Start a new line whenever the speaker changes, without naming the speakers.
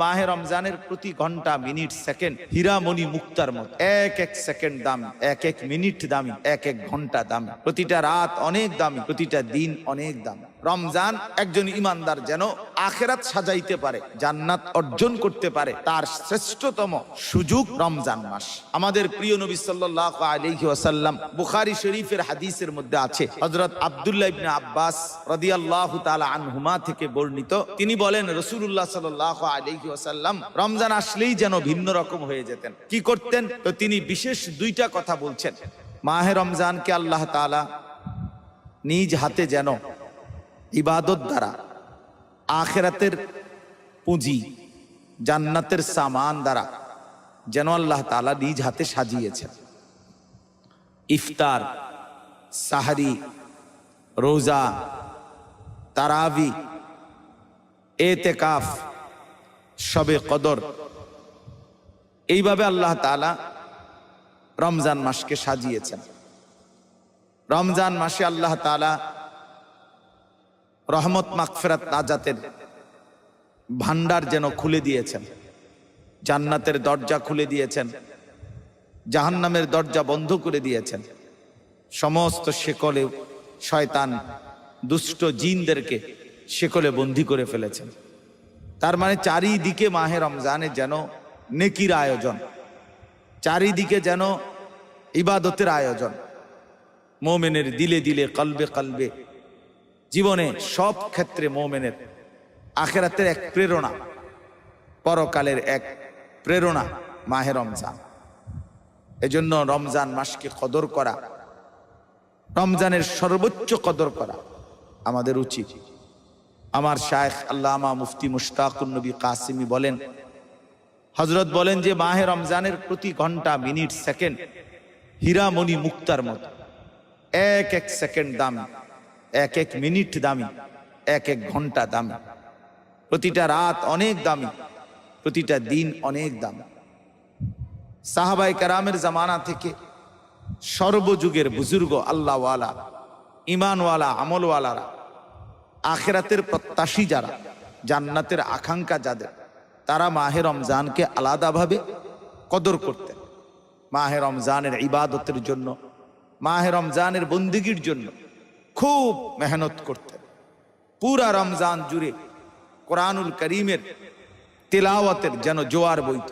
মাহে রমজানের প্রতি ঘন্টা মিনিট সেকেন্ড হীরামণি মুক্তার মতো। এক এক সেকেন্ড দামি, এক এক মিনিট দামি, এক এক ঘন্টা দামি, প্রতিটা রাত অনেক দামি, প্রতিটা দিন অনেক দামি। রমজান একজন ইমানদার যেন আখিরাত সাজাইতে পারে, জান্নাত অর্জন করতে পারে, তার শ্রেষ্ঠতম সুযোগ রমজান মাস। আমাদের প্রিয় নবী সাল্লাল্লাহু আলাইহি ওয়াসাল্লাম বুখারী শরীফের হাদিসের মধ্যে আছে, হযরত আব্দুল্লাহ ইবনে আব্বাস রাদিয়াল্লাহু তাআলা আনহুমা থেকে বর্ণিত, তিনি বলেন রাসূলুল্লাহ সাল্লাল্লাহু আলাইহি ওয়াসাল্লাম রমজান আসলেই যেন ভিন্ন রকম হয়ে যেতেন। কি করতেন? তো তিনি বিশেষ দুইটা কথা বলছেন। মাহে রমজানকে আল্লাহ তাআলা নিজ হাতে যেন ইবাদত দ্বারা আখিরাতের পুঁজি, জান্নাতের সামান দ্বারা যেন আল্লাহ তাআলা নিজ হাতে সাজিয়েছেন। ইফতার, সাহরি, রোজা, তারাবি, এতেকাফ, শবে কদর, এইভাবে আল্লাহ তাআলা রমজান মাসকে সাজিয়েছেন। রমজান মাসে আল্লাহ তাআলা রহমত, মাগফিরাত, নাজাতের ভান্ডার যেন খুলে দিয়েছেন, জান্নাতের দরজা খুলে দিয়েছেন, জাহান্নামের দরজা বন্ধ করে দিয়েছেন, সমস্ত শেকলে শয়তান দুষ্ট জিনদেরকে শেকলে বন্দী করে ফেলেছেন। তার মানে চারিদিকে মাহে রমজানে যেন নেকির আয়োজন, চারিদিকে যেন ইবাদতের আয়োজন, মুমিনের দিলে দিলে, কলবে কলবে, জীবনে সব ক্ষেত্রে মুমিনের আখিরাতের এক প্রেরণা, পরকালের এক প্রেরণা মাহে রমজান। এজন্য রমজান মাসকে কদর করা, রমজানের সর্বোচ্চ কদর করা আমাদের উচিত। আমার শায়েখ আল্লামা মুফতি মুশতাকুন নবী কাসিমি বলেন, হযরত বলেন যে মাহে রমজানের প্রতি ঘন্টা, মিনিট, সেকেন্ড হীরামণি মুক্তার মতো। এক এক সেকেন্ড দামি, এক এক মিনিট দামি, এক এক ঘন্টা দামি, প্রতিটা রাত অনেক দামি, প্রতিটা দিন অনেক দামি। সাহাবায়ে কেরামের জামানা থেকে সর্বযুগের বুজুর্গ, আল্লাহওয়ালা, ইমানওয়ালা, আমলওয়ালারা, আখিরাতের প্রত্যাশী যারা, জান্নাতের আকাঙ্ক্ষা যাদের, তারা মাহে রমজানকে আলাদাভাবে কদর করতেন। মাহে রমজানের ইবাদতের জন্য, মাহে রমজানের বন্দেগীর জন্য খুব মেহনত করতেন। পুরা রমজান জুড়ে কোরআনুল করিমের তিলাওয়াতের যেন জোয়ার বইত।